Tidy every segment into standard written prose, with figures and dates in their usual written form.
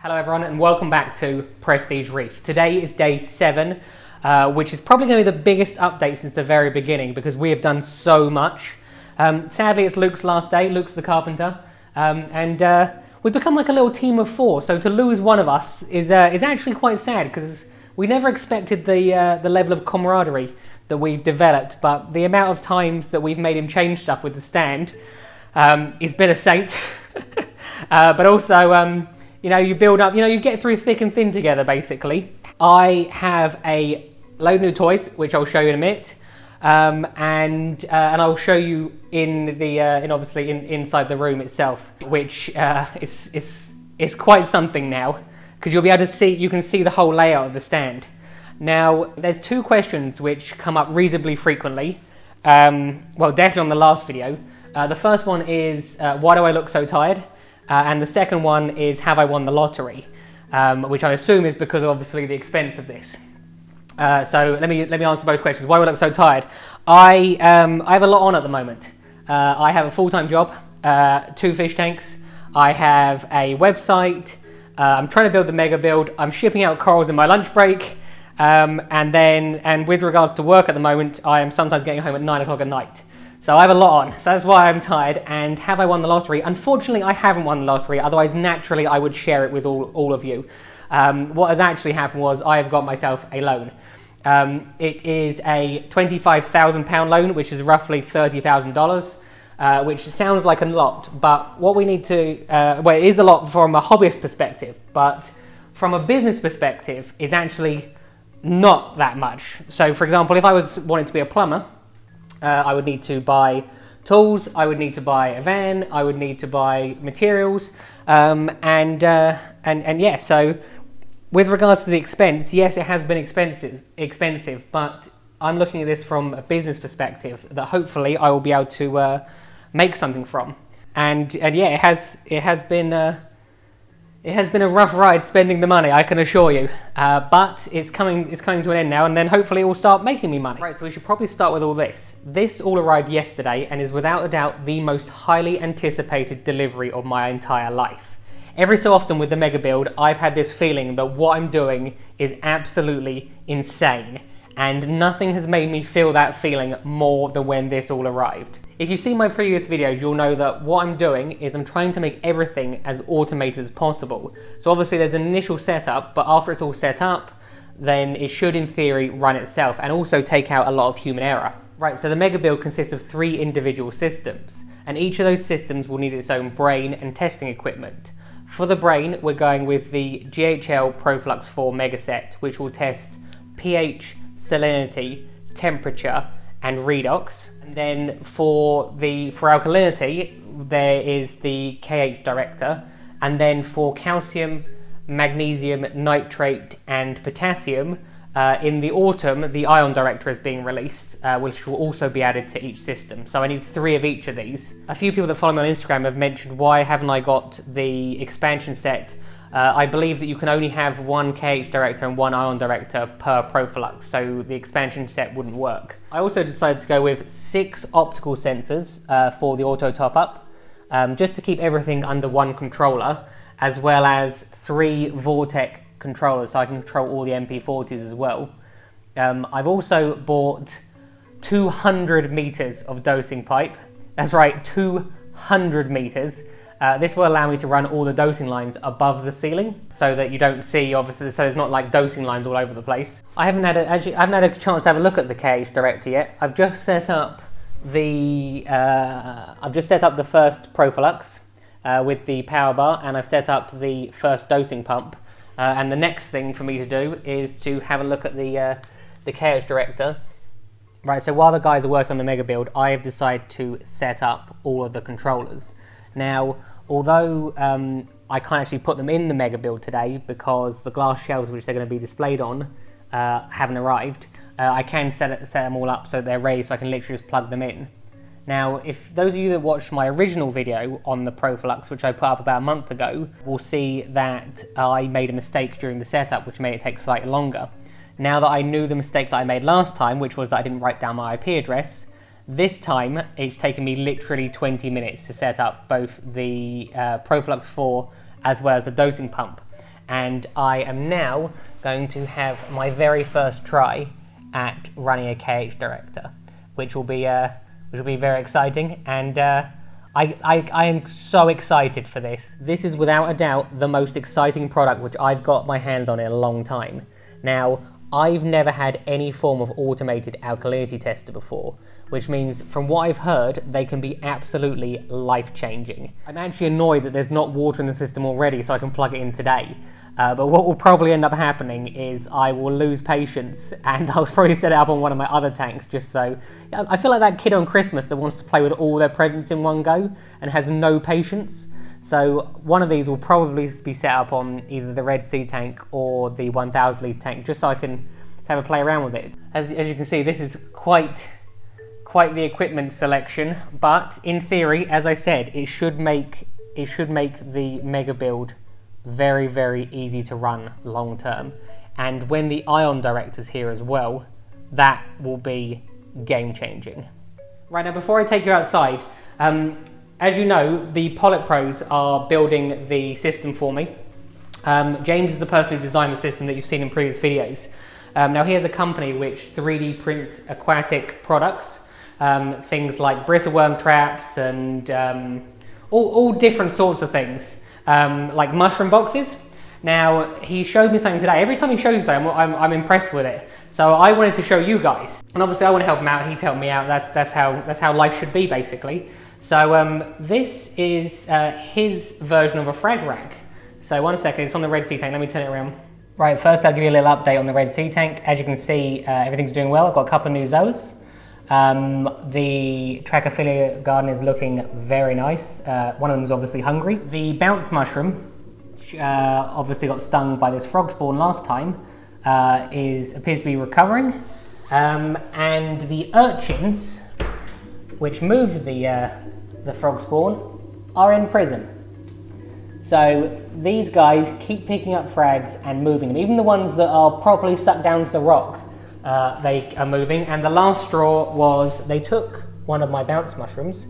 Hello everyone and welcome back to Prestige Reef. Today is day 7, which is probably going to be the biggest update since the very beginning because we have done so much. Sadly it's Luke's last day, Luke's the carpenter, and we've become like a little team of 4, so to lose one of us is actually quite sad because we never expected the level of camaraderie that we've developed, but the amount of times that we've made him change stuff with the stand, he's been a saint. But also, you know, you build up, you get through thick and thin together, basically. I have a load of new toys, which I'll show you in a minute, and I'll show you obviously inside the room itself, which is quite something now, because you'll be able to see, you can see the whole layout of the stand. Now, there's 2 questions which come up reasonably frequently, well, definitely on the last video. The first one is, why do I look so tired? And the second one is, have I won the lottery? Which I assume is because of obviously the expense of this. So let me answer both questions. Why do I look so tired? I have a lot on at the moment. I have a full-time job, 2 fish tanks. I have a website. I'm trying to build the Mega Build. I'm shipping out corals in my lunch break. And with regards to work at the moment, I am sometimes getting home at 9 o'clock at night. So I have a lot on, so that's why I'm tired. And have I won the lottery? Unfortunately, I haven't won the lottery, otherwise naturally I would share it with all of you. What has actually happened was I have got myself a loan. It is a £25,000 loan, which is roughly $30,000, which sounds like a lot, but what we need to, well, it is a lot from a hobbyist perspective, but from a business perspective, it's actually not that much. So for example, if I was wanting to be a plumber, I would need to buy tools, I would need to buy a van, I would need to buy materials, and yeah, so with regards to the expense, yes, it has been expensive, but I'm looking at this from a business perspective that hopefully I will be able to make something from. And yeah, it has been a rough ride spending the money, I can assure you. But it's coming to an end now, and then hopefully it will start making me money. Right, so we should probably start with all this. This all arrived yesterday and is without a doubt the most highly anticipated delivery of my entire life. Every so often with the Mega Build, I've had this feeling that what I'm doing is absolutely insane, and nothing has made me feel that feeling more than when this all arrived. If you see my previous videos, you'll know that what I'm doing is I'm trying to make everything as automated as possible. So obviously there's an initial setup, but after it's all set up, then it should in theory run itself and also take out a lot of human error. Right, so the Mega Build consists of 3 individual systems, and each of those systems will need its own brain and testing equipment. For the brain, we're going with the GHL Proflux 4 Mega Set, which will test pH, salinity, temperature, and redox. And then for alkalinity, there is the KH director. And then for calcium, magnesium, nitrate, and potassium, in the autumn, the ion director is being released, which will also be added to each system. So I need 3 of each of these. A few people that follow me on Instagram have mentioned, why haven't I got the expansion set? I believe that you can only have 1 KH director and 1 ion director per Proflux, so the expansion set wouldn't work. I also decided to go with 6 optical sensors for the auto top-up, just to keep everything under 1 controller, as well as 3 Vortec controllers, so I can control all the MP40s as well. I've also bought 200 meters of dosing pipe. That's right, 200 meters. This will allow me to run all the dosing lines above the ceiling so that you don't see, obviously, so there's not like dosing lines all over the place. I haven't had a chance to have a look at the KH director yet. I've just set up the first Proflux with the power bar, and I've set up the first dosing pump. And the next thing for me to do is to have a look at the KH director. Right, so while the guys are working on the Mega Build, I have decided to set up all of the controllers. Now, although I can't actually put them in the Mega Build today because the glass shelves which they're going to be displayed on haven't arrived, I can set them all up so they're ready, so I can literally just plug them in. Now, if those of you that watched my original video on the Proflux, which I put up about a month ago, will see that I made a mistake during the setup, which made it take slightly longer. Now that I knew the mistake that I made last time, which was that I didn't write down my IP address, this time it's taken me literally 20 minutes to set up both the Proflux 4 as well as the dosing pump. and I am now going to have my very first try at running a KH Director, which will be very exciting, and I am so excited for this. This is without a doubt the most exciting product which I've got my hands on in a long time. Now, I've never had any form of automated alkalinity tester before, which means from what I've heard, they can be absolutely life-changing. I'm actually annoyed that there's not water in the system already so I can plug it in today. But what will probably end up happening is I will lose patience and I'll probably set it up on one of my other tanks just so... I feel like that kid on Christmas that wants to play with all their presents in one go and has no patience. So one of these will probably be set up on either the Red Sea tank or the 1000 litre tank just so I can have a play around with it. As you can see, this is quite the equipment selection, but in theory, as I said, it should make the Mega Build very, very easy to run long term. And when the ion director's here as well, that will be game changing. Right, now before I take you outside, as you know, the Polyp Pros are building the system for me. James is the person who designed the system that you've seen in previous videos. Now he has a company which 3D prints aquatic products, things like bristleworm traps and all different sorts of things. Like mushroom boxes. Now, he showed me something today. Every time he shows them, I'm impressed with it. So I wanted to show you guys. And obviously I want to help him out, he's helped me out. That's how life should be, basically. So this is his version of a frag rack. So one second, it's on the Red Sea tank. Let me turn it around. Right, first I'll give you a little update on the Red Sea tank. As you can see, everything's doing well. I've got a couple of new zoas. The Trachyphylla garden is looking very nice. One of them is obviously hungry. The bounce mushroom, obviously got stung by this frog spawn last time, appears to be recovering. And the urchins, which moved the frog spawn, are in prison. So these guys keep picking up frags and moving them. Even the ones that are properly stuck down to the rock, they are moving. And the last straw was they took one of my bounce mushrooms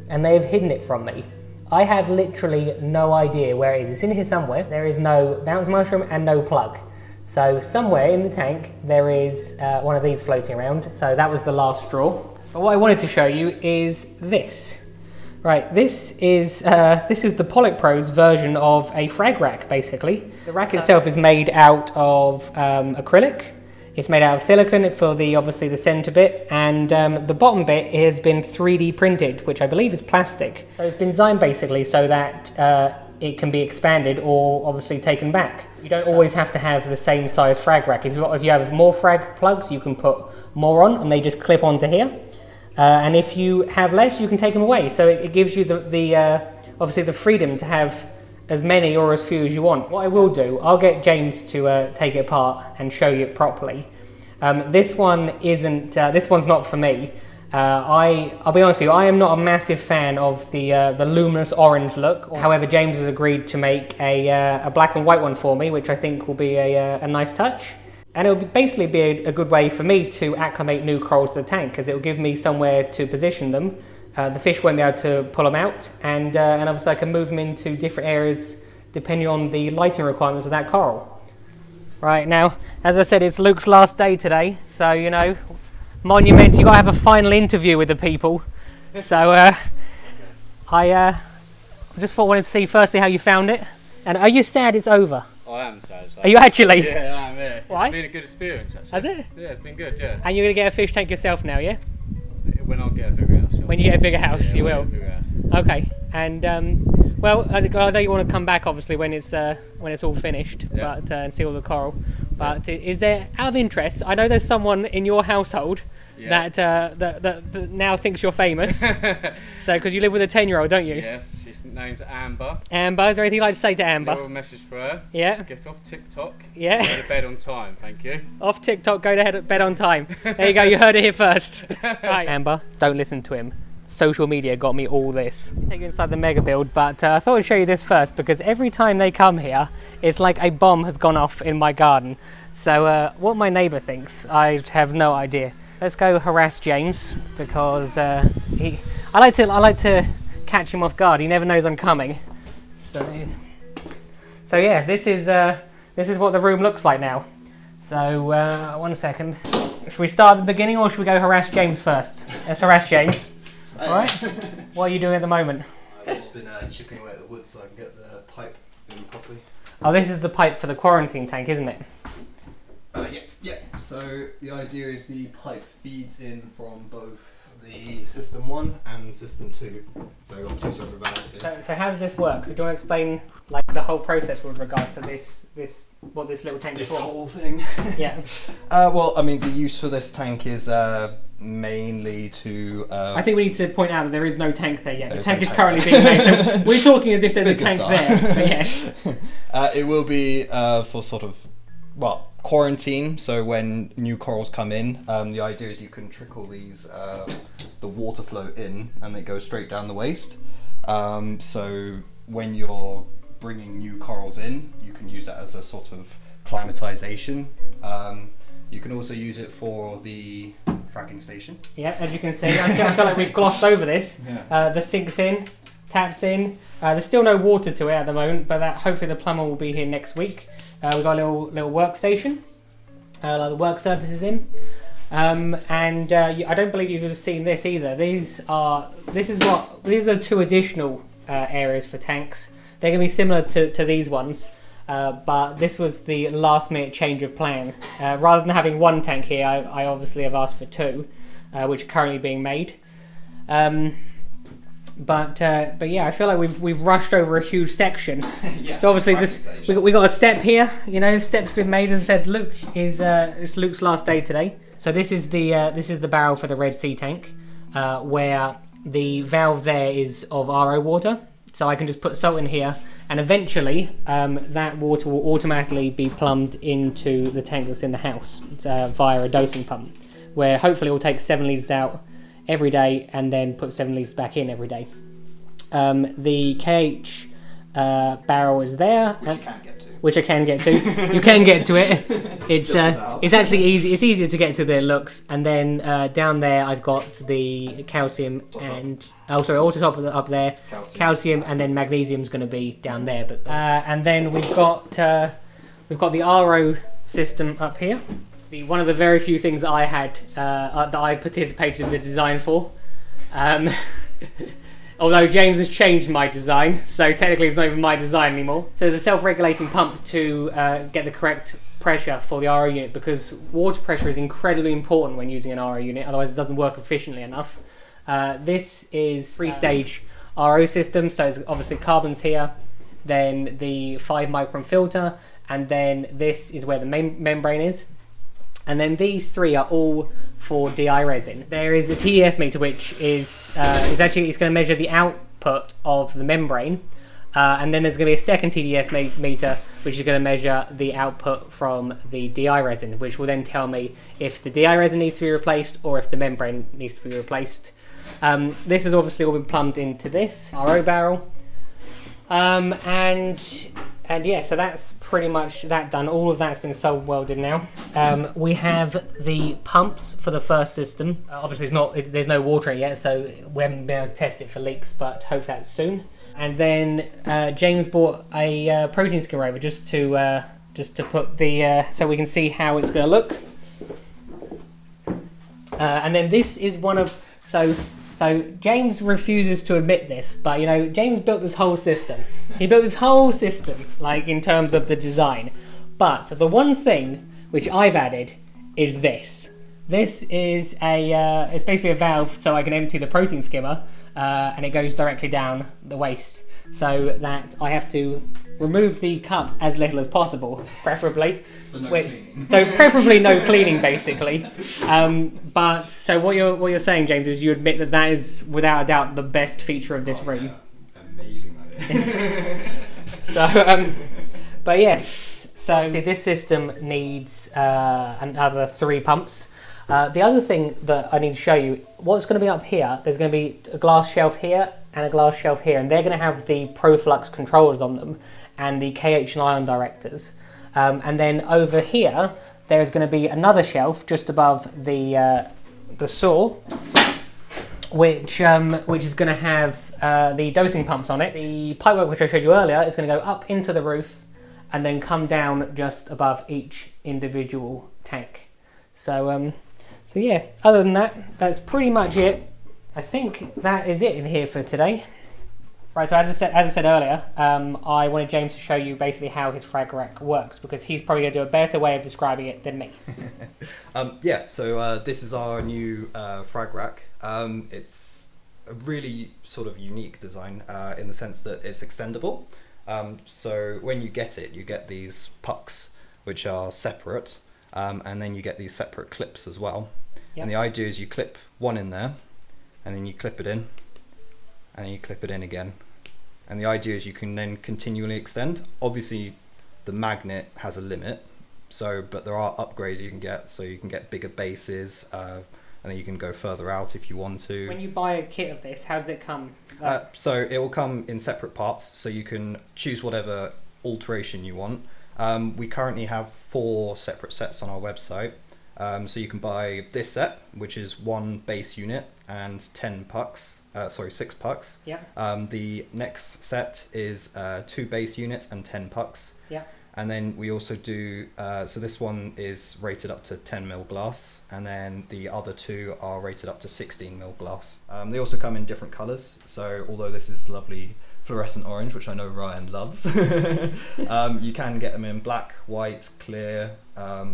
and they have hidden it from me. I have literally no idea where it is. It's in here somewhere. There is no bounce mushroom and no plug. So somewhere in the tank there is one of these floating around. So that was the last straw. But what I wanted to show you is this. Right, this is the Polyp Pros version of a frag rack, basically. The rack itself is made out of acrylic. It's made out of silicone for obviously the center bit, and the bottom bit has been 3D printed, which I believe is plastic. So it's been designed basically so that it can be expanded or obviously taken back. You don't always have to have the same size frag rack. If you have more frag plugs, you can put more on, and they just clip onto here. And if you have less, you can take them away. So it gives you obviously the freedom to have as many or as few as you want. What I will do, I'll get James to take it apart and show you it properly. This one isn't. This one's not for me. I'll be honest with you. I am not a massive fan of the luminous orange look. However, James has agreed to make a black and white one for me, which I think will be a nice touch. And it'll basically be a good way for me to acclimate new corals to the tank, because it'll give me somewhere to position them. The fish won't be able to pull them out, and obviously I can move them into different areas depending on the lighting requirements of that coral. Right, now, as I said, it's Luke's last day today, so, you know, monument, you've got to have a final interview with the people. So I just wanted to see firstly how you found it, and are you sad it's over? I am sad. Are you actually? Yeah, I am, yeah. Why? It's been a good experience, actually. Has it? Yeah, it's been good, yeah. And you're going to get a fish tank yourself now, yeah? When I get a bigger house. When you get a bigger house, yeah, you will? Get a bigger house. Okay, and well, I know you want to come back, obviously, when it's all finished, yeah. But and see all the coral. But is there, out of interest, I know there's someone in your household yeah. that now thinks you're famous. So, because you live with a 10-year-old, don't you? Yes, she's named Amber. Amber, is there anything you'd like to say to Amber? A little message for her. Yeah. Get off TikTok. Yeah. Go to bed on time, thank you. Off TikTok, go to bed on time. There you go, you heard it here first. Right. Amber, don't listen to him. Social media got me all this. Take you inside the Mega Build, but I thought I'd show you this first, because every time they come here, it's like a bomb has gone off in my garden. So what my neighbour thinks, I have no idea. Let's go harass James, because I like to catch him off guard. He never knows I'm coming. So So yeah, this is what the room looks like now. So 1 second. Should we start at the beginning or should we go harass James first? Let's harass James. All right. What are you doing at the moment? I've just been chipping away at the wood so I can get the pipe in properly. Oh, this is the pipe for the quarantine tank, isn't it? Yeah. So the idea is the pipe feeds in from both the system 1 and system 2. So I've got 2 separate valves here. So how does this work? Do you want to explain like the whole process with regards to what this little tank is This for? whole thing. Yeah. Well, I mean, the use for this tank is mainly to. I think we need to point out that there is no tank there yet. The There's tank no is tank currently there. being made. So we're talking as if there's a Good tank start. there. But yes. It will be for sort of, well, quarantine. So when new corals come in, the idea is you can trickle these, the water flow in, and they go straight down the waste. So when you're bringing new corals in, you can use that as a sort of climatization. You can also use it for the fracking station. Yeah, as you can see, I feel like we've glossed over this. Yeah. The sink's in, taps in. There's still no water to it at the moment, but hopefully the plumber will be here next week. We've got a little workstation, like the work surface is in. I don't believe you would have seen this either. These are the 2 additional areas for tanks. They're going to be similar to these ones, but this was the last minute change of plan. Rather than having 1 tank here, I obviously have asked for 2, which are currently being made. But yeah, I feel like we've rushed over a huge section. Yeah, so obviously we got a step here. You know, the step's been made. As I said, it's Luke's last day today. So this is the barrel for the Red Sea tank, where the valve there is of RO water. So I can just put salt in here, and eventually that water will automatically be plumbed into the tank that's in the house via a dosing pump, where hopefully it will take 7 litres out every day and then put 7 litres back in every day. The KH barrel is there. Which I can get to. You can get to it. It's actually easy. It's easier to get to than it looks. And then down there, I've got the calcium and auto top up there. Calcium and then magnesium's going to be down there. But and then we've got the RO system up here. One of the very few things that I had that I participated in the design for. Although James has changed my design, so technically it's not even my design anymore. So there's a self-regulating pump to get the correct pressure for the RO unit, because water pressure is incredibly important when using an RO unit, otherwise it doesn't work efficiently enough. This is 3-stage RO system, so it's obviously carbons here, then the 5 micron filter, and then this is where the main membrane is. And then these 3 are all for DI resin. There is a TDS meter which is going to measure the output of the membrane, and then there's going to be a second TDS meter which is going to measure the output from the DI resin, which will then tell me if the DI resin needs to be replaced or if the membrane needs to be replaced. This has obviously all been plumbed into this RO barrel, and yeah, so that's pretty much that done. All of that's been solder welded now. We have the pumps for the first system. Obviously, there's no water in it yet, so we haven't been able to test it for leaks, but hope that's soon. And then James bought a protein skimmer over just to put the so we can see how it's going to look. And then this is one of so James refuses to admit this, but you know, James built this whole system. He built this whole system, like in terms of the design. But the one thing which I've added is this. This is it's basically a valve so I can empty the protein skimmer, and it goes directly down the waste, so that I have to remove the cup as little as possible, preferably. So no cleaning. So preferably no cleaning, basically. But so what you're saying, James, is you admit that is without a doubt the best feature of this room. Yeah. Amazing idea. So, but yes. So see, this system needs another 3 pumps. The other thing that I need to show you, what's going to be up here, there's going to be a glass shelf here and a glass shelf here, and they're going to have the Proflux controllers on them and the KH and ion directors. And then over here, there's going to be another shelf just above the saw, which is going to have the dosing pumps on it. The pipework which I showed you earlier is going to go up into the roof, and then come down just above each individual tank. So yeah, other than that, that's pretty much it. I think that is it in here for today. Right, so as I said earlier, I wanted James to show you basically how his frag rack works, because he's probably going to do a better way of describing it than me. Yeah, so this is our new frag rack. It's a really sort of unique design in the sense that it's extendable. So when you get these pucks, which are separate, and then you get these separate clips as well. Yep. And the idea is you clip one in there, and then you clip it in, and then you clip it in again. And the idea is you can then continually extend. Obviously, the magnet has a limit, but there are upgrades you can get. So you can get bigger bases, and then you can go further out if you want to. When you buy a kit of this, how does it come? So it will come in separate parts, so you can choose whatever alteration you want. We currently have 4 separate sets on our website. So you can buy this set, which is 1 base unit and 10 pucks. 6 pucks. Yeah. The next set is 2 base units and 10 pucks. Yeah. And then we also do, so this one is rated up to 10 mil glass, and then the other 2 are rated up to 16 mil glass. They also come in different colours, so although this is lovely fluorescent orange, which I know Ryan loves, you can get them in black, white, clear,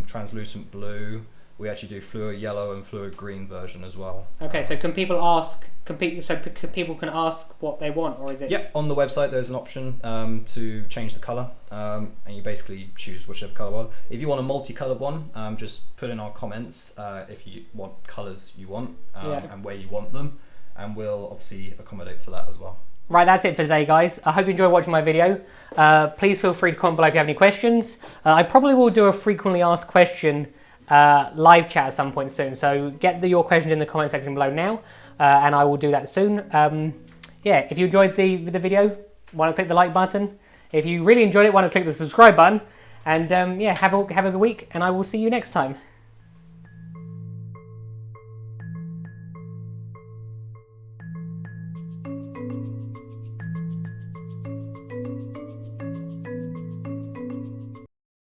translucent blue. We actually do fluid yellow and fluid green version as well. Okay, so can people ask? People can ask what they want, or is it? Yeah, on the website there's an option to change the colour, and you basically choose whichever colour you want. If you want a multicoloured one, just put in our comments if you want colours you want and where you want them, and we'll obviously accommodate for that as well. Right, that's it for today, guys. I hope you enjoyed watching my video. Please feel free to comment below if you have any questions. I probably will do a frequently asked question live chat at some point soon, so get your questions in the comment section below now, and I will do that soon. Yeah, if you enjoyed the video, why not click the like button? If you really enjoyed it, why not click the subscribe button? And yeah, have a good week, and I will see you next time.